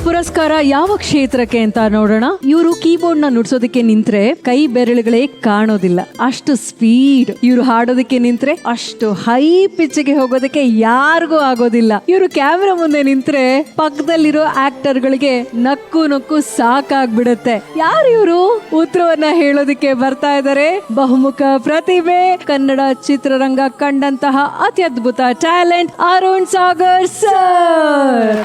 ಪುರಸ್ಕಾರ ಯಾವ ಕ್ಷೇತ್ರಕ್ಕೆ ಅಂತ ನೋಡೋಣ. ಇವರು ಕೀಬೋರ್ಡ್ ನ ನುಡ್ಸೋದಕ್ಕೆ ನಿಂತ್ರೆ ಕೈ ಬೆರಳುಗಳೇ ಕಾಣೋದಿಲ್ಲ, ಅಷ್ಟು ಸ್ಪೀಡ್. ಇವರು ಹಾಡೋದಕ್ಕೆ ನಿಂತ್ರೆ ಅಷ್ಟು ಹೈ ಪಿಚ್ಗೆ ಹೋಗೋದಕ್ಕೆ ಯಾರಿಗೂ ಆಗೋದಿಲ್ಲ. ಇವರು ಕ್ಯಾಮೆರಾ ಮುಂದೆ ನಿಂತ್ರೆ ಪಕ್ಕದಲ್ಲಿರೋ ಆಕ್ಟರ್ ಗಳಿಗೆ ನಕ್ಕು ನಕ್ಕು ಸಾಕಾಗ್ಬಿಡುತ್ತೆ. ಯಾರು ಇವರು? ಉತ್ತರವನ್ನ ಹೇಳೋದಕ್ಕೆ ಬರ್ತಾ ಇದ್ದಾರೆ ಬಹುಮುಖ ಪ್ರತಿಭೆ, ಕನ್ನಡ ಚಿತ್ರರಂಗ ಕಂಡಂತಹ ಅತ್ಯದ್ಭುತ ಟ್ಯಾಲೆಂಟ್ ಅರುಣ್ ಸಾಗರ್ ಸರ್.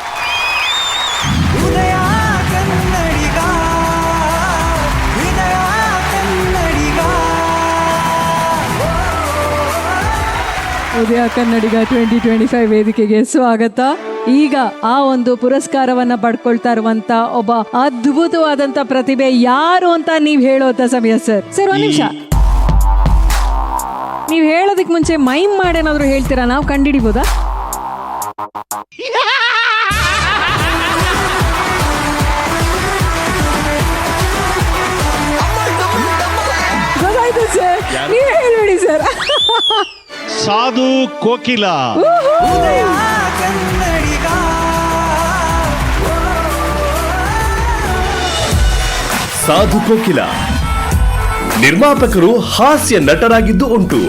ಉದಯ ಕನ್ನಡಿಗ 2025 ವೇದಿಕೆಗೆ ಸ್ವಾಗತ. ಈಗ ಆ ಒಂದು ಪುರಸ್ಕಾರವನ್ನ ಪಡ್ಕೊಳ್ತಾ ಇರುವಂತ ಒಬ್ಬ ಅದ್ಭುತವಾದಂತ ಪ್ರತಿಭೆ ಯಾರು ಅಂತ ನೀವ್ ಹೇಳೋದ ಸಮಯ ಸರ್. ಸರ್ ಒಂದ್ ನಿಮಿಷ, ನೀವ್ ಹೇಳೋದಕ್ ಮುಂಚೆ ಮೈಮ್ ಮಾಡೇನಾದ್ರು ಹೇಳ್ತೀರಾ? ನಾವು ಕಂಡಿಡಿಬೋದಾ? ಗೊತ್ತಾಯ್ತು ಸರ್, ನೀವ್ ಹೇಳ್ಬಿಡಿ ಸರ್. ಸಾಧು ಕೋಕಿಲ. ಸಾಧು ಕೋಕಿಲ ನಿರ್ಮಾಪಕರು ಹಾಸ್ಯ ನಟರಾಗಿದ್ದು ಉಂಟು,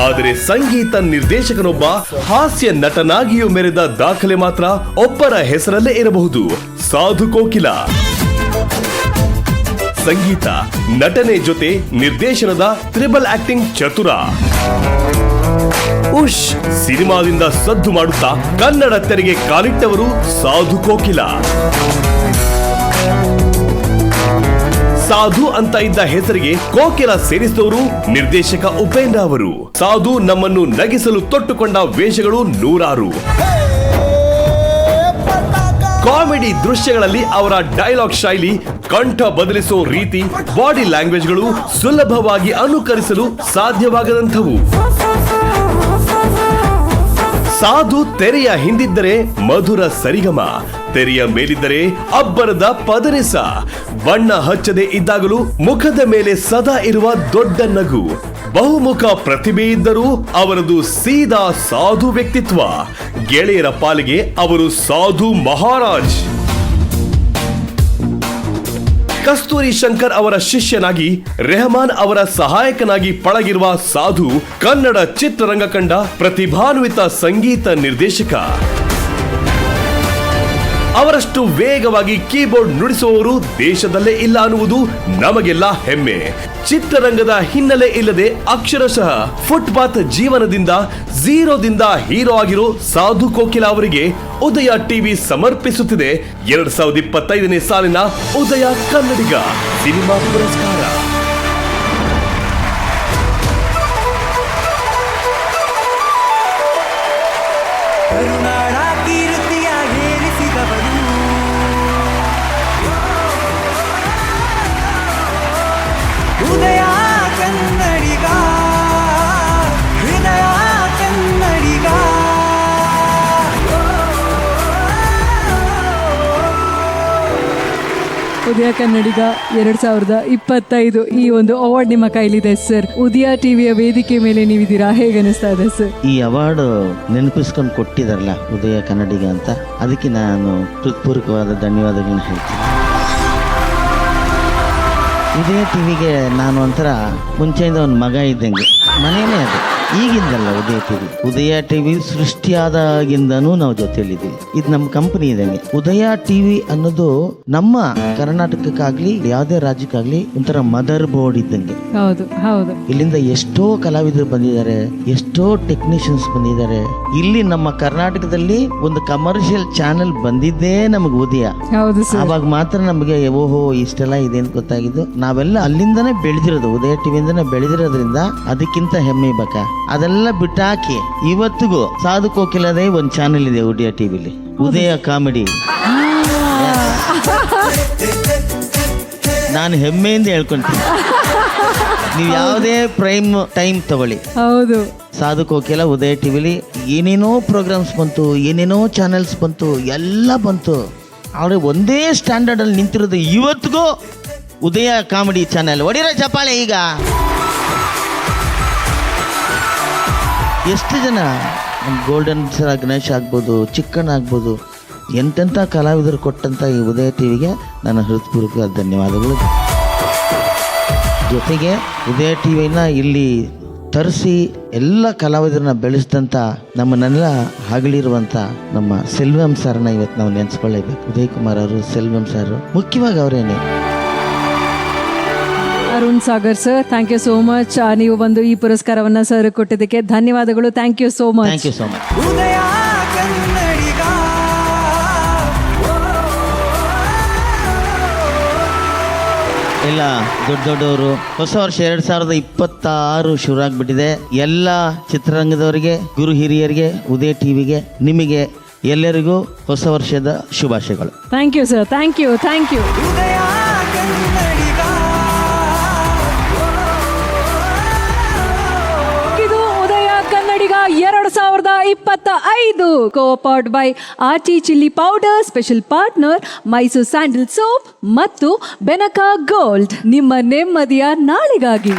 ಆದರೆ ಸಂಗೀತ ನಿರ್ದೇಶಕನೊಬ್ಬ ಹಾಸ್ಯ ನಟನಾಗಿಯೂ ಮೆರೆದ ದಾಖಲೆ ಮಾತ್ರ ಒಬ್ಬರ ಹೆಸರಲ್ಲೇ ಇರಬಹುದು, ಸಾಧು ಕೋಕಿಲ. ಸಂಗೀತ, ನಟನೆ ಜೊತೆ ನಿರ್ದೇಶನದ ತ್ರಿಬಲ್ ಆಕ್ಟಿಂಗ್ ಚತುರ. ಉಶ್ ಸಿನಿಮಾದಿಂದ ಸದ್ದು ಮಾಡುತ್ತಾ ಕನ್ನಡ ತೆರೆಗೆ ಕಾಲಿಟ್ಟವರು ಸಾಧು ಕೋಕಿಲ. ಸಾಧು ಅಂತ ಇದ್ದ ಹೆಸರಿಗೆ ಕೋಕಿಲ ಸೇರಿಸಿದವರು ನಿರ್ದೇಶಕ ಉಪೇಂದ್ರ ಅವರು. ಸಾಧು ನಮ್ಮನ್ನು ನಗಿಸಲು ತೊಟ್ಟುಕೊಂಡ ವೇಷಗಳು ನೂರಾರು. ಕಾಮಿಡಿ ದೃಶ್ಯಗಳಲ್ಲಿ ಅವರ ಡೈಲಾಗ್ ಶೈಲಿ, ಕಂಠ ಬದಲಿಸೋ ರೀತಿ, ಬಾಡಿ ಲ್ಯಾಂಗ್ವೇಜ್ಗಳು ಸುಲಭವಾಗಿ ಅನುಕರಿಸಲು ಸಾಧ್ಯವಾಗದಂಥವು. ಸಾಧು ತೆರೆಯ ಹಿಂದಿದ್ದರೆ ಮಧುರ ಸರಿಗಮ, ತೆರೆಯ ಮೇಲಿದ್ದರೆ ಅಬ್ಬರದ ಪದರಿಸ. ಬಣ್ಣ ಹಚ್ಚದೆ ಇದ್ದಾಗಲೂ ಮುಖದ ಮೇಲೆ ಸದಾ ಇರುವ ದೊಡ್ಡ ನಗು. ಬಹುಮುಖ ಪ್ರತಿಭೆ ಇದ್ದರೂ ಅವರದು ಸೀದಾ ಸಾಧು ವ್ಯಕ್ತಿತ್ವ. ಗೆಳೆಯರ ಪಾಲಿಗೆ ಅವರು ಸಾಧು ಮಹಾರಾಜ್. ಕಸ್ತೂರಿ ಶಂಕರ್ ಅವರ ಶಿಷ್ಯನಾಗಿ, ರೆಹಮಾನ್ ಅವರ ಸಹಾಯಕನಾಗಿ ಪಳಗಿರುವ ಸಾಧು ಕನ್ನಡ ಚಿತ್ರರಂಗ ಕಂಡ ಪ್ರತಿಭಾನ್ವಿತ ಸಂಗೀತ ನಿರ್ದೇಶಕ. ಅವರಷ್ಟು ವೇಗವಾಗಿ ಕೀಬೋರ್ಡ್ ನುಡಿಸುವವರು ದೇಶದಲ್ಲೇ ಇಲ್ಲ ಅನ್ನುವುದು ನಮಗೆಲ್ಲ ಹೆಮ್ಮೆ. ಚಿತ್ರರಂಗದ ಹಿನ್ನೆಲೆ ಇಲ್ಲದೆ ಅಕ್ಷರಶಃ ಫುಟ್ಪಾತ್ ಜೀವನದಿಂದ ಝೀರೋದಿಂದ ಹೀರೋ ಆಗಿರೋ ಸಾಧು ಕೋಕಿಲ ಅವರಿಗೆ ಉದಯ ಟಿವಿ ಸಮರ್ಪಿಸುತ್ತಿದೆ 2025ನೇ ಸಾಲಿನ ಉದಯ ಕನ್ನಡಿಗ ಸಿನಿಮಾ ಪುರಸ್ಕಾರ. ಉದಯ ಕನ್ನಡಿಗ, ಹೃದಯ ಕನ್ನಡಿಗ. ಉದಯ ಕನ್ನಡಿಗ 2025 ಈ ಒಂದು ಅವಾರ್ಡ್ ನಿಮ್ಮ ಕೈಲಿದೆ ಸರ್. ಉದಯ ಟಿವಿಯ ವೇದಿಕೆ ಮೇಲೆ ನೀವಿದ್ದೀರಾ, ಹೇಗನಿಸ್ತಾ ಇದೆ ಸರ್? ಈ ಅವಾರ್ಡ್ ನೆನಪಿಸ್ಕೊಂಡು ಕೊಟ್ಟಿದಾರಲ್ಲ ಉದಯ ಕನ್ನಡಿಗ ಅಂತ, ಅದಕ್ಕೆ ನಾನು ಹೃತ್ಪೂರ್ವಕವಾದ ಧನ್ಯವಾದಗಳನ್ನ ಹೇಳ್ತೀನಿ. ಉದಯ ಟಿವಿಗೆ ನಾನು ಒಂಥರ ಮುಂಚೆಯಿಂದ ಒಂದು ಮಗ ಇದ್ದಂಗೆ, ಮನೇನೇ ಅದು. ಈಗಿಂದಲ್ಲ ಉದಯ ಟಿವಿ. ಉದಯ ಟಿವಿ ಸೃಷ್ಟಿಯಾದಾಗಿಂದನೂ ನಾವು ಜೊತೆಯಲ್ಲಿದ್ದೀವಿ. ಇದು ನಮ್ಮ ಕಂಪನಿ ಇದ್ದಂಗೆ. ಉದಯ ಟಿವಿ ಅನ್ನೋದು ನಮ್ಮ ಕರ್ನಾಟಕಕ್ಕಾಗ್ಲಿ ಯಾವುದೇ ರಾಜ್ಯಕ್ಕಾಗ್ಲಿ ಒಂಥರ ಮದರ್ ಬೋರ್ಡ್ ಇದ್ದಂಗೆ. ಹೌದು ಹೌದು. ಇಲ್ಲಿಂದ ಎಷ್ಟೋ ಕಲಾವಿದರು ಬಂದಿದ್ದಾರೆ, ಎಷ್ಟೋ ಟೆಕ್ನಿಷಿಯನ್ಸ್ ಬಂದಿದ್ದಾರೆ. ಇಲ್ಲಿ ನಮ್ಮ ಕರ್ನಾಟಕದಲ್ಲಿ ಒಂದು ಕಮರ್ಷಿಯಲ್ ಚಾನೆಲ್ ಬಂದಿದ್ದೇ ನಮಗೆ ಉದಯ. ಹೌದು ಸರ್. ಆವಾಗ ಮಾತ್ರ ನಮಗೆ ಓಹೋ ಇಷ್ಟೆಲ್ಲ ಇದೆ ಅಂತ ಗೊತ್ತಾಗಿದ್ದು. ನಾವೆಲ್ಲ ಅಲ್ಲಿಂದನೇ ಬೆಳೆದಿರೋದು, ಉದಯ ಟಿವಿಯಿಂದನೇ ಬೆಳೆದಿರೋದ್ರಿಂದ ಅದಕ್ಕಿಂತ ಹೆಮ್ಮೆ ಬೇಕಾ. ಅದೆಲ್ಲ ಬಿಟ್ಟಾಕಿ ಇವತ್ತಿಗೂ ಸಾಧು ಕೋಕಿಲದೇ ಒಂದು ಚಾನೆಲ್ ಇದೆ ಉದಯ ಟಿವಿಲಿ, ಉದಯ ಕಾಮಿಡಿ. ನಾನು ಹೆಮ್ಮೆಯಿಂದ ಹೇಳ್ಕೊಂತೀನಿ. ನೀವು ಯಾವುದೇ ಪ್ರೈಮ್ ಟೈಮ್ ತಗೊಳ್ಳಿ, ಹೌದು, ಸಾಧು ಕೋಕಿಲ ಉದಯ ಟಿವಿಲಿ ಏನೇನೋ ಪ್ರೋಗ್ರಾಮ್ಸ್ ಬಂತು, ಏನೇನೋ ಚಾನೆಲ್ಸ್ ಬಂತು, ಎಲ್ಲ ಬಂತು. ಆದರೆ ಒಂದೇ ಸ್ಟ್ಯಾಂಡರ್ಡ್ ಅಲ್ಲಿ ನಿಂತಿರೋದು ಇವತ್ತಿಗೂ ಉದಯ ಕಾಮಿಡಿ ಚಾನೆಲ್. ಹೊಡಿರೋ ಚಪ್ಪಾಳೆ. ಈಗ ಎಷ್ಟು ಜನ ಗೋಲ್ಡನ್ ಸರ ಗಣೇಶ್ ಆಗ್ಬೋದು, ಚಿಕ್ಕಣ್ಣ ಆಗ್ಬೋದು, ಎಂತೆಂಥ ಕಲಾವಿದರು ಕೊಟ್ಟಂಥ ಈ ಉದಯ ಟಿವಿಗೆ ನನ್ನ ಹೃತ್ಪೂರ್ವಕ ಧನ್ಯವಾದಗಳು. ಜೊತೆಗೆ ಉದಯ ಟಿವಿನ ಇಲ್ಲಿ ತರಿಸಿ ಎಲ್ಲ ಕಲಾವಿದರನ್ನ ಬೆಳೆಸಿದಂಥ ನಮ್ಮನ್ನೆಲ್ಲ ಹಗಲಿರುವಂಥ ನಮ್ಮ ಸೆಲ್ವಂ ಸರ್ನ ಇವತ್ತು ನಾವು ನೆನೆಸ್ಕೊಳ್ಳೇಬೇಕು. ಉದಯ್ ಕುಮಾರ್ ಅವರು, ಸೆಲ್ವಂ ಸರ್, ಮುಖ್ಯವಾಗಿ ಅವರೇನೆ. Arun Sagar sir, thank you so much. ನೀವು ಬಂದು ಈ ಪುರಸ್ಕಾರವನ್ನ ಸರ್ ಕೊಟ್ಟಿದ್ದಕ್ಕೆ ಧನ್ಯವಾದಗಳು. Thank you so much. Thank you so much. Udaya Kannadiga ಎಲ್ಲ ದೊಡ್ಡವರು ಹೊಸ ವರ್ಷ 2026 ಶುರು ಆಗ್ಬಿಟ್ಟಿದೆ. ಎಲ್ಲ ಚಿತ್ರರಂಗದವರಿಗೆ, ಗುರು ಹಿರಿಯರಿಗೆ, ಉದಯ ಟಿವಿಗೆ, ನಿಮಗೆ ಎಲ್ಲರಿಗೂ ಹೊಸ ವರ್ಷದ ಶುಭಾಶಯಗಳು. Thank you sir, thank you, thank you. Udaya Kannadiga ಇದು Udaya Kannadiga 2025 copowered by RT chilli powder, special partner Mysore sandal soap ಮತ್ತು ಬೆನಕಾ ಗೋಲ್ಡ್. ನಿಮ್ಮ ನೆಮ್ಮದಿಯ ನಾಳೆಗಾಗಿ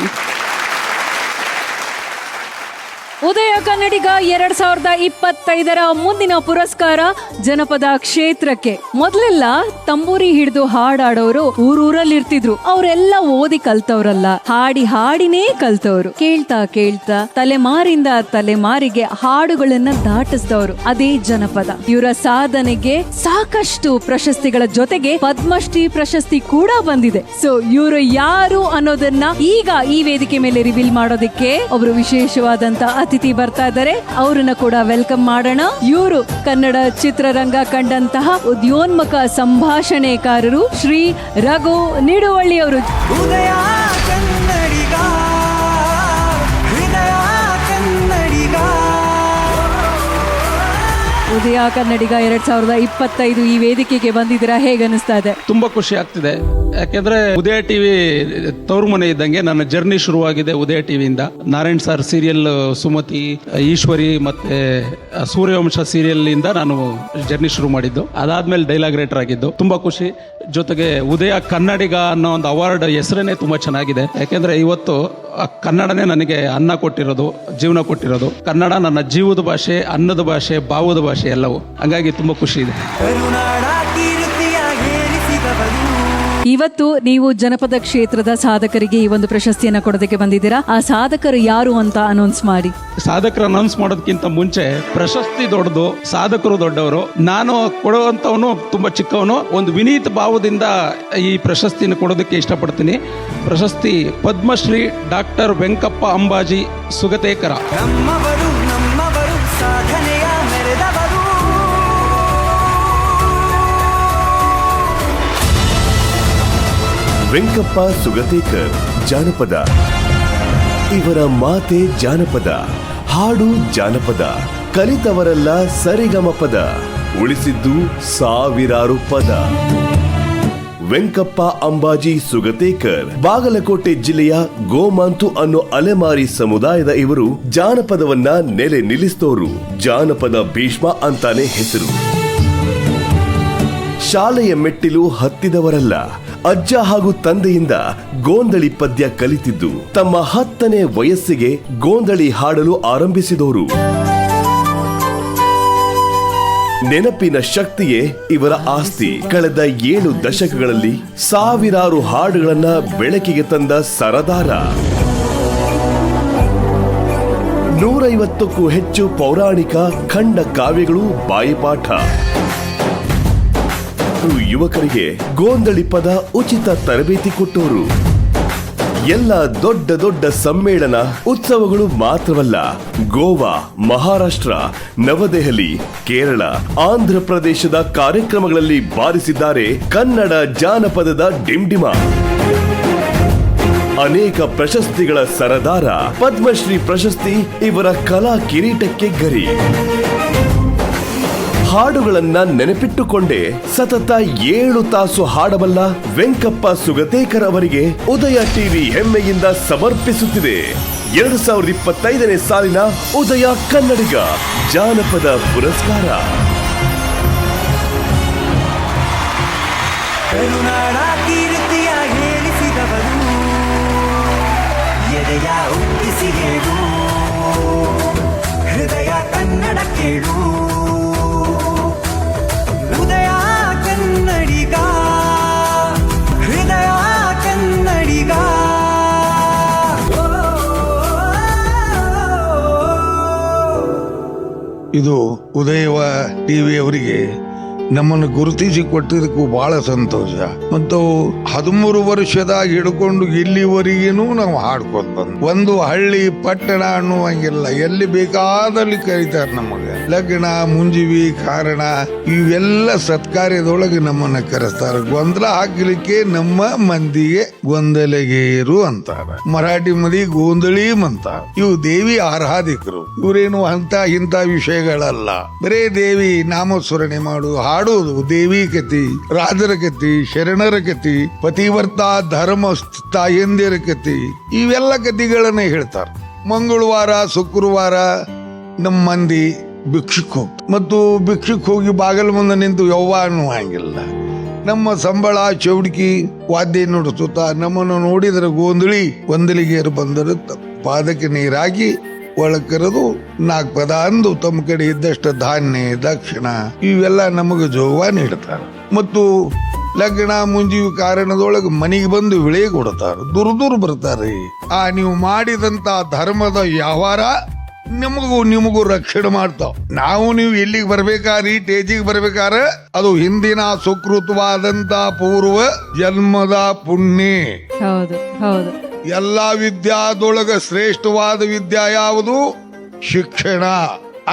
ಉದಯ ಕನ್ನಡಿಗ 2025 ಮುಂದಿನ ಪುರಸ್ಕಾರ ಜನಪದ ಕ್ಷೇತ್ರಕ್ಕೆ. ಮೊದಲೆಲ್ಲ ತಂಬೂರಿ ಹಿಡಿದು ಹಾಡಾಡೋರು ಊರೂರಲ್ಲಿ ಇರ್ತಿದ್ರು. ಅವರೆಲ್ಲ ಓದಿ ಕಲ್ತವ್ರಲ್ಲ, ಹಾಡಿ ಹಾಡಿನೇ ಕಲ್ತವ್ರು. ಕೇಳ್ತಾ ಕೇಳ್ತಾ ತಲೆಮಾರಿಂದ ತಲೆಮಾರಿಗೆ ಹಾಡುಗಳನ್ನ ದಾಟಿಸಿದವರು. ಅದೇ ಜನಪದ. ಇವರ ಸಾಧನೆಗೆ ಸಾಕಷ್ಟು ಪ್ರಶಸ್ತಿಗಳ ಜೊತೆಗೆ ಪದ್ಮಶ್ರೀ ಪ್ರಶಸ್ತಿ ಕೂಡ ಬಂದಿದೆ. ಸೊ ಇವರು ಯಾರು ಅನ್ನೋದನ್ನ ಈಗ ಈ ವೇದಿಕೆ ಮೇಲೆ ರಿವೀಲ್ ಮಾಡೋದಕ್ಕೆ ಒಬ್ರು ವಿಶೇಷವಾದಂತ ಅತಿಥಿ ಬರ್ತಾ ಇದ್ದಾರೆ. ಅವ್ರನ್ನ ಕೂಡ ವೆಲ್ಕಮ್ ಮಾಡೋಣ. ಇವರು ಕನ್ನಡ ಚಿತ್ರರಂಗ ಕಂಡಂತಹ ಉದ್ಯೋನ್ಮುಖ ಸಂಭಾಷಣೆಕಾರರು ಶ್ರೀ ರಘು ನಿಡುವಳ್ಳಿ ಅವರು. ಉದಯ ಕನ್ನಡಿಗ ಹೃದಯ ಕನ್ನಡಿಗ ಉದಯ ಕನ್ನಡಿಗ 2025 ಈ ವೇದಿಕೆಗೆ ಬಂದಿದ್ದೀರಾ, ಹೇಗೆ ಅನಿಸ್ತಾ ಇದೆ? ತುಂಬಾ ಖುಷಿ ಆಗ್ತಿದೆ. ಯಾಕೆಂದ್ರೆ ಉದಯ ಟಿವಿ ತವರು ಮನೆ ಇದ್ದಂಗೆ ನನ್ನ ಜರ್ನಿ ಶುರುವಾಗಿದೆ ಉದಯ ಟಿವಿಯಿಂದ. ನಾರಾಯಣ್ ಸರ್ ಸೀರಿಯಲ್, ಸುಮತಿ, ಈಶ್ವರಿ ಮತ್ತೆ ಸೂರ್ಯವಂಶ ಸೀರಿಯಲ್ ಇಂದ ನಾನು ಜರ್ನಿ ಶುರು ಮಾಡಿದ್ದು. ಅದಾದ್ಮೇಲೆ ಡೈಲಾಗ್ ರೈಟರ್ ಆಗಿದ್ದು. ತುಂಬಾ ಖುಷಿ. ಜೊತೆಗೆ ಉದಯ ಕನ್ನಡಿಗ ಅನ್ನೋ ಒಂದು ಅವಾರ್ಡ್ ಹೆಸರೇನೆ ತುಂಬಾ ಚೆನ್ನಾಗಿದೆ. ಯಾಕೆಂದ್ರೆ ಇವತ್ತು ಕನ್ನಡನೇ ನನಗೆ ಅನ್ನ ಕೊಟ್ಟಿರೋದು, ಜೀವನ ಕೊಟ್ಟಿರೋದು. ಕನ್ನಡ ನನ್ನ ಜೀವದ ಭಾಷೆ, ಅನ್ನದ ಭಾಷೆ, ಭಾವದ ಭಾಷೆ ಎಲ್ಲವೂ. ಹಂಗಾಗಿ ತುಂಬಾ ಖುಷಿ ಇದೆ. ಕರುನಾಡ ಕೀರ್ತಿಯ ಏರಿಸಿದವರು ಇವತ್ತು ನೀವು ಜನಪದ ಕ್ಷೇತ್ರದ ಸಾಧಕರಿಗೆ ಈ ಒಂದು ಪ್ರಶಸ್ತಿಯನ್ನ ಕೊಡೋದಕ್ಕೆ ಬಂದಿದ್ದೀರಾ. ಆ ಸಾಧಕರು ಯಾರು ಅಂತ ಅನೌನ್ಸ್ ಮಾಡಿ. ಸಾಧಕರು ಅನೌನ್ಸ್ ಮಾಡೋದಕ್ಕಿಂತ ಮುಂಚೆ ಪ್ರಶಸ್ತಿ ದೊಡ್ಡದು, ಸಾಧಕರು ದೊಡ್ಡವರು, ನಾನು ಕೊಡುವಂತವನು ತುಂಬಾ ಚಿಕ್ಕವನು. ಒಂದು ವಿನೀತ ಭಾವದಿಂದ ಈ ಪ್ರಶಸ್ತಿನ ಕೊಡೋದಕ್ಕೆ ಇಷ್ಟಪಡ್ತೀನಿ. ಪ್ರಶಸ್ತಿ ಪದ್ಮಶ್ರೀ ಡಾಕ್ಟರ್ ವೆಂಕಪ್ಪ ಅಂಬಾಜಿ ಸುಗತೇಕರ. ನಮ್ಮವರು ಸಾಧನೆಯ ಮೆರೆದವರು. ವೆಂಕಪ್ಪ ಸುಗತೇಕರ್ ಜಾನಪದ. ಇವರ ಮಾತೆ ಜಾನಪದ, ಹಾಡು ಜಾನಪದ, ಕಲಿತವರೆಲ್ಲ ಸರಿಗಮಪದ, ಉಳಿಸಿದ್ದು ಸಾವಿರಾರು ಪದ. ವೆಂಕಪ್ಪ ಅಂಬಾಜಿ ಸುಗತೇಕರ್ ಬಾಗಲಕೋಟೆ ಜಿಲ್ಲೆಯ ಗೋಮಾಂತು ಅನ್ನೋ ಅಲೆಮಾರಿ ಸಮುದಾಯದ ಇವರು ಜಾನಪದವನ್ನ ನೆಲೆ ನಿಲ್ಲಿಸಿದವರು. ಜಾನಪದ ಭೀಷ್ಮ ಅಂತಾನೆ ಹೆಸರು. ಶಾಲೆಯ ಮೆಟ್ಟಿಲು ಹತ್ತಿದವರಲ್ಲ, ಅಜ್ಜ ಹಾಗೂ ತಂದೆಯಿಂದ ಗೋಂದಳಿ ಪದ್ಯ ಕಲಿತಿದ್ದು ತಮ್ಮ 10ನೇ ವಯಸ್ಸಿಗೆ ಗೋಂದಳಿ ಹಾಡಲು ಆರಂಭಿಸಿದವರು. ನೆನಪಿನ ಶಕ್ತಿಯೇ ಇವರ ಆಸ್ತಿ. ಕಳೆದ 7 ದಶಕಗಳಲ್ಲಿ ಸಾವಿರಾರು ಹಾಡುಗಳನ್ನ ಬೆಳಕಿಗೆ ತಂದ ಸರದಾರ. 150ಕ್ಕೂ ಹೆಚ್ಚು ಪೌರಾಣಿಕ ಖಂಡ ಕಾವ್ಯಗಳು ಬಾಯಿಪಾಠ. ಯುವಕರಿಗೆ ಗೋಂದಳಿ ಪದ ಉಚಿತ ತರಬೇತಿ ಕೊಟ್ಟವರು. ಎಲ್ಲ ದೊಡ್ಡ ದೊಡ್ಡ ಸಮ್ಮೇಳನ, ಉತ್ಸವಗಳು ಮಾತ್ರವಲ್ಲ, ಗೋವಾ, ಮಹಾರಾಷ್ಟ್ರ, ನವದೆಹಲಿ, ಕೇರಳ, ಆಂಧ್ರ ಪ್ರದೇಶದ ಕಾರ್ಯಕ್ರಮಗಳಲ್ಲಿ ಬಾರಿಸಿದ್ದಾರೆ ಕನ್ನಡ ಜಾನಪದದ ಡಿಂಡಿಮ. ಅನೇಕ ಪ್ರಶಸ್ತಿಗಳ ಸರದಾರ. ಪದ್ಮಶ್ರೀ ಪ್ರಶಸ್ತಿ ಇವರ ಕಲಾ ಕಿರೀಟಕ್ಕೆ ಗರಿ. ಹಾಡುಗಳನ್ನ ನೆನಪಿಟ್ಟುಕೊಂಡೇ ಸತತ 7 ತಾಸು ಹಾಡಬಲ್ಲ ವೆಂಕಪ್ಪ ಸುಗತೇಕರ್ ಅವರಿಗೆ ಉದಯ ಟಿವಿ ಹೆಮ್ಮೆಯಿಂದ ಸಮರ್ಪಿಸುತ್ತಿದೆ 2025ನೇ ಸಾಲಿನ ಉದಯ ಕನ್ನಡಿಗ ಜಾನಪದ ಪುರಸ್ಕಾರ. ಕರುನಾಡ ಕೀರ್ತಿಯ ಏರಿಸಿದವರು. ಎದೆಯ ಉಕ್ಕಿಸಿ ಹೇಳು, ಹೃದಯ ಕನ್ನಡ ಕೇಳು. ಇದು ಉದಯವ ಟಿವಿ ಅವರಿಗೆ ನಮ್ಮನ್ನು ಗುರುತಿಸಿ ಕೊಟ್ಟಿದ್ದಕ್ಕೂ ಬಹಳ ಸಂತೋಷ. ಮತ್ತು 13 ವರ್ಷದಾಗ ಹಿಡ್ಕೊಂಡು ಇಲ್ಲಿವರೆಗೂ ನಾವು ಹಾಡ್ಕೊಂಡ್ ಬಂದ್. ಒಂದು ಹಳ್ಳಿ ಪಟ್ಟಣ ಅನ್ನುವಂಗಿಲ್ಲ, ಎಲ್ಲಿ ಬೇಕಾದಲ್ಲಿ ಕರೀತಾರೆ ನಮಗೆ. ಲಗ್ನ, ಮುಂಜಿವಿ, ಕಾರಣ ಇವೆಲ್ಲ ಸತ್ಕಾರ್ಯದೊಳಗೆ ನಮ್ಮನ್ನ ಕರೆಸ್ತಾರೆ. ಗೊಂದಲ ಹಾಕ್ಲಿಕ್ಕೆ ನಮ್ಮ ಮಂದಿಗೆ ಗೊಂದಲಗೇರು ಅಂತಾರ. ಮರಾಠಿ ಮಂದಿ ಗೋಂದಳಿ ಅಂತಾರ. ಇವು ದೇವಿ ಆರಾಧಿಕರು. ಇವರೇನು ಇಂಥ ವಿಷಯಗಳಲ್ಲ. ಬರೇ ದೇವಿ ನಾಮಸ್ಮರಣೆ ಮಾಡು, ಹಾಡೋದು, ದೇವಿ ಕತಿ, ರಾಜರ ಕತಿ, ಶರಣರ ಕತಿ, ಪತಿವರ್ತ ಧರ್ಮ ತಾಯಂದಿರ ಕತಿ, ಇವೆಲ್ಲ ಕತಿಗಳನ್ನ ಹೇಳ್ತಾರೆ. ಮಂಗಳವಾರ ಶುಕ್ರವಾರ ನಮ್ಮ ಮಂದಿ ಭಿಕ್ಷಕ್ ಹೋಗ್ತಾರೆ. ಮತ್ತು ಭಿಕ್ಷಕ್ ಹೋಗಿ ಬಾಗಲ ಮುಂದೆ ನಿಂತು ಯವ್ವ ಅನ್ನುವಂಗಿಲ್ಲ. ನಮ್ಮ ಸಂಬಳ ಚೌಡ್ಕಿ ವಾದ್ಯ ನುಡಿಸುತ್ತಾ ನಮ್ಮನ್ನು ನೋಡಿದರೆ ಗೋಂದಳಿ ಗೊಂದಲಿಗೆಯರು ಬಂದರೆ ಪಾದಕ್ಕೆ ನೀರಾಗಿ ಒಳಗ್ ಕರೆದು 4 ಪದ ಅಂದು ತಮ್ಮ ಕಡೆ ಇದ್ದಷ್ಟು ಧಾನ್ಯ, ದಕ್ಷಿಣ ಇವೆಲ್ಲ ನಮಗೆ ಜೋಗ ನೀಡ್ತಾರೆ. ಮತ್ತು ಲಗ್ನ ಮುಂಜಿವಿ ಕಾರಣದೊಳಗೆ ಮನೆಗೆ ಬಂದು ವಿಳೆ ಕೊಡ್ತಾರೆ. ದೂರ ಬರ್ತಾರೆ. ನೀವು ಮಾಡಿದಂತ ಧರ್ಮದ ವ್ಯವಹಾರ ನಿಮಗೂ ರಕ್ಷಣೆ ಮಾಡ್ತಾವ. ನೀವು ಇಲ್ಲಿಗೆ ಬರ್ಬೇಕಾರಿ, ಟೇಜಿಗೆ ಬರ್ಬೇಕಾರ ಅದು ಹಿಂದಿನ ಸುಕೃತವಾದಂತ ಪೂರ್ವ ಜನ್ಮದ ಪುಣ್ಯ. ಹೌದು ಹೌದು. ಎಲ್ಲಾ ವಿದ್ಯಾದೊಳಗ ಶ್ರೇಷ್ಠವಾದ ವಿದ್ಯಾ ಯಾವುದು? ಶಿಕ್ಷಣ.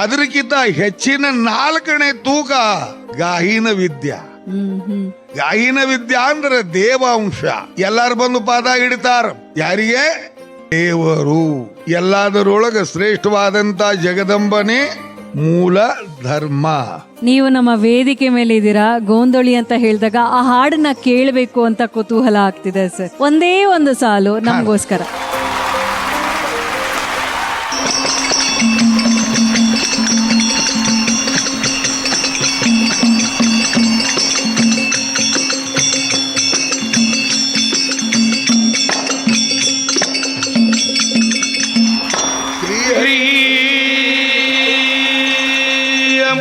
ಅದಕ್ಕಿಂತ ಹೆಚ್ಚಿನ 4ನೇ ತೂಕ ಗಾಹಿನ ವಿದ್ಯಾ. ಗಾಹಿನ ವಿದ್ಯಾ ಅಂದ್ರೆ ದೇವಾಂಶ. ಎಲ್ಲಾರು ಬಂದು ಪಾದ ಹಿಡಿತಾರ. ಯಾರಿಗೆ? ದೇವರು. ಎಲ್ಲದರೊಳಗ ಶ್ರೇಷ್ಠವಾದಂತ ಜಗದಂಬನೆ ಮೂಲ ಧರ್ಮ. ನೀವು ನಮ್ಮ ವೇದಿಕೆ ಮೇಲೆ ಇದ್ದೀರಾ. ಗೋಂದೋಳಿ ಅಂತ ಹೇಳಿದಾಗ ಆ ಹಾಡನ್ನ ಕೇಳಬೇಕು ಅಂತ ಕುತೂಹಲ ಆಗ್ತಿದೆ ಸರ್. ಒಂದೇ ಒಂದು ಸಾಲು ನಮಗೋಸ್ಕರ.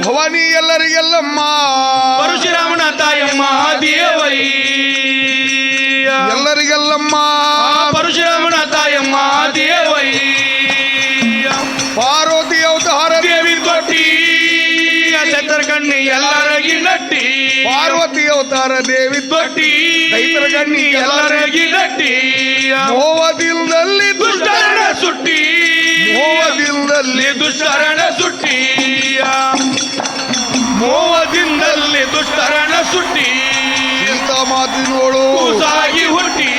ಭವಾನಿ ಎಲ್ಲರಿಗೆಲ್ಲಮ್ಮ, ಪರಶುರಾಮನ ತಾಯಮ್ಮ ದೇವೈ ಎಲ್ಲರಿಗೆಲ್ಲಮ್ಮ, ಪರಶುರಾಮನ ತಾಯಮ್ಮ ದೇವೈ ಪಾರ್ವತಿ ಅವತಾರ ದೇವಿ ತೊಟ್ಟಿ ದೈತರ ಕಣ್ಣಿ ಎಲ್ಲರಗಿ ನಟ್ಟಿ. ಪಾರ್ವತಿ ಅವತಾರ ದೇವಿ ತೊಟ್ಟಿ ದೈತರ ಕಣ್ಣಿ ಎಲ್ಲರಗಿ ನಟ್ಟಿ. ಮೋಹದಿಂದಲ್ಲಿ ದುಷ್ಟರಣ ಸುಟ್ಟಿ, ಮೋಹದಿಂದಲ್ಲಿ ದುಷ್ಟರಣ ಸುಟ್ಟಿ, ಮೋಹದಿಂದಲ್ಲಿ ದುಷ್ಟರಣ ಸುಟ್ಟಿ. ಸೀತಾ ಮಾತಿನೋಳು ಕೂಸಾಗಿ ಹುಟ್ಟಿ,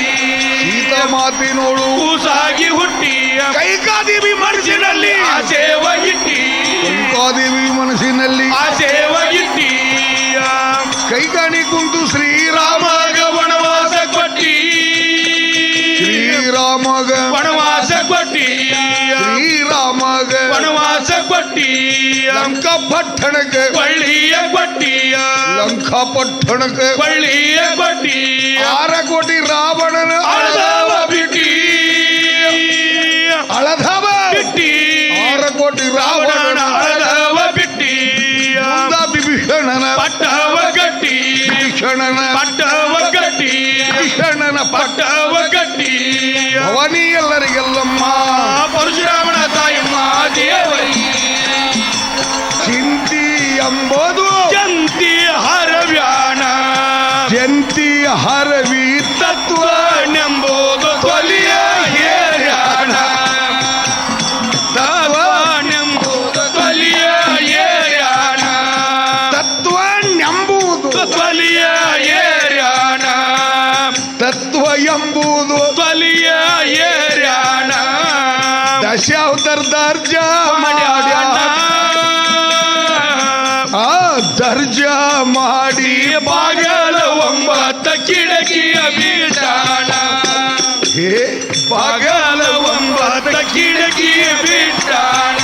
ಸೀತಾ ಮಾತಿನೋಳು ಕೂಸಾಗಿ ಹುಟ್ಟಿ. ಕೈಕಾದೇವಿ ಮನಸ್ಸಿನಲ್ಲಿ ಆಸೇವ ಇಟ್ಟಿ, ಕೈಕಾದೇವಿ ಮನಸ್ಸಿನಲ್ಲಿ ಆಸೇವ ಇಟ್ಟಿ. ಕೈಕಾಣಿ ಕುಂತು ಶ್ರೀರಾಮಗ ವನವಾಸ ಕೊಟ್ಟಿ, ಶ್ರೀರಾಮಗ ವನವಾಸ ಕೊಟ್ಟಿ, ಶ್ರೀರಾಮಗ ವನವಾಸ ಕೊಟ್ಟಿ. ಲಂಕಾ ಪಟ್ಟಣಕ್ಕೆ ಕೊಳ್ಳಿಯ ಕೊಟ್ಟಿಯ, ಲಂಕಾ ಪಟ್ಟಣಕ್ಕೆ ಕೊಳ್ಳಿಯ ಕೊಟ್ಟಿ. 6 ಕೋಟಿ ರಾವಣನ ಅಳದವ ಬಿಟ್ಟಿ, ಅಳಧವ ಬಿಟ್ಟಿ. 6 ಕೋಟಿ ರಾವಣನ ರಾವಣನ ಅಳದವ ಬಿಟ್ಟಿ. ವಿಭೀಷಣನ ಪಟ್ಟವ ಗಟ್ಟಿ, ವಿಭೀಷಣನ ಪಟ್ಟವ ಗಟ್ಟಿ, ವಿಭೀಷಣನ ಪಟ್ಟವ ಗಟ್ಟಿ. ಭವಾನಿ ಎಲ್ಲರಿಗೆಲ್ಲಮ್ಮ, ಪರಶುರಾಮನ ತಾಯಮ್ಮ ದೇವೈ ಚಿಂತಿ ಎಂಬುದು ಜಂತಿ ಹರವ್ಯಾಣ, ಜಂತಿ ಹರವಿ ತತ್ವ ನೆಂಬುದು ತೊಲಿಯ ಹೇರ್ಯಾಣ. ತತ್ವ ನೆಂಬುದು ತೊಲಿಯ ಹೇರ್ಯಾಣ, ತತ್ವ ಎಂಬುದು ತೊಲಿಯ ಹೇರ್ಯಾಣ, ತತ್ವ ಎಂಬುದು ತೊಲಿಯ ಹೇರ್ಯಾಣ. ದಶಾವತಾರ ದರ್ಜ ಮಾಡ್ಯಾನ, ಆ ದರ್ಜ ಮಾಡಿ ಬಾಗಲ 9 ಕಿಡಕಿಯ ಬೀಟಾಣ, ಹೇ ಬಾಗಲ 9 ಕಿಡಕಿಯ ಬೀಟಾಣ.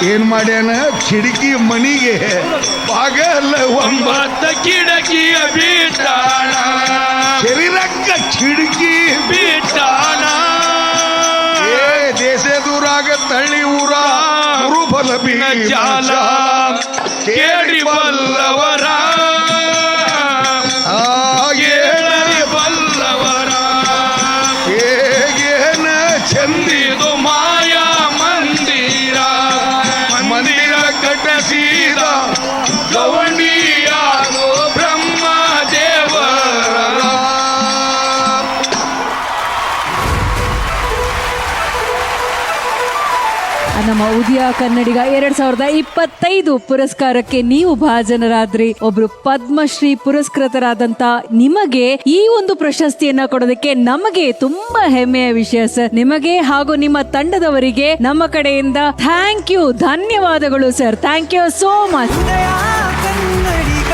ಏನ್ ಮಾಡ್ಯಾನ? ಕಿಟಕಿ ಮನಿಗೆ ಬಾಗಲ 9 ಕಿಡಕಿಯ ಬೀಟಾಣ, ಶರೀರಕ್ಕ ಕಿಟಕಿ ಬೀಟಾಣ. ದೇಶದೂರಾಗ ತಳ್ಳಿ ಊರ ಗುರುಫಲ ಜಾಲ ಕೇಳಿ ಬಲ್ಲವರ, ಕೇಳರಿ ಬಲ್ಲವರ. ಹೇಗೇನ ಚಂದಿ ಇದು ಮಾಯಾ ಮಂದಿರ, ಮಂದಿರ ಕಟ್ಟ ನಮ್ಮ ಉದಯ ಕನ್ನಡಿಗ 2025 ಪುರಸ್ಕಾರಕ್ಕೆ ನೀವು ಭಾಜನರಾದ್ರಿ. ಒಬ್ರು ಪದ್ಮಶ್ರೀ ಪುರಸ್ಕೃತರಾದಂತ ನಿಮಗೆ ಈ ಒಂದು ಪ್ರಶಸ್ತಿಯನ್ನ ಕೊಡೋದಕ್ಕೆ ನಮಗೆ ತುಂಬಾ ಹೆಮ್ಮೆಯ ವಿಷಯ ಸರ್. ನಿಮಗೆ ಹಾಗೂ ನಿಮ್ಮ ತಂಡದವರಿಗೆ ನಮ್ಮ ಕಡೆಯಿಂದ ಥ್ಯಾಂಕ್ ಯು, ಧನ್ಯವಾದಗಳು sir. Thank you so much. Udaya Kannadiga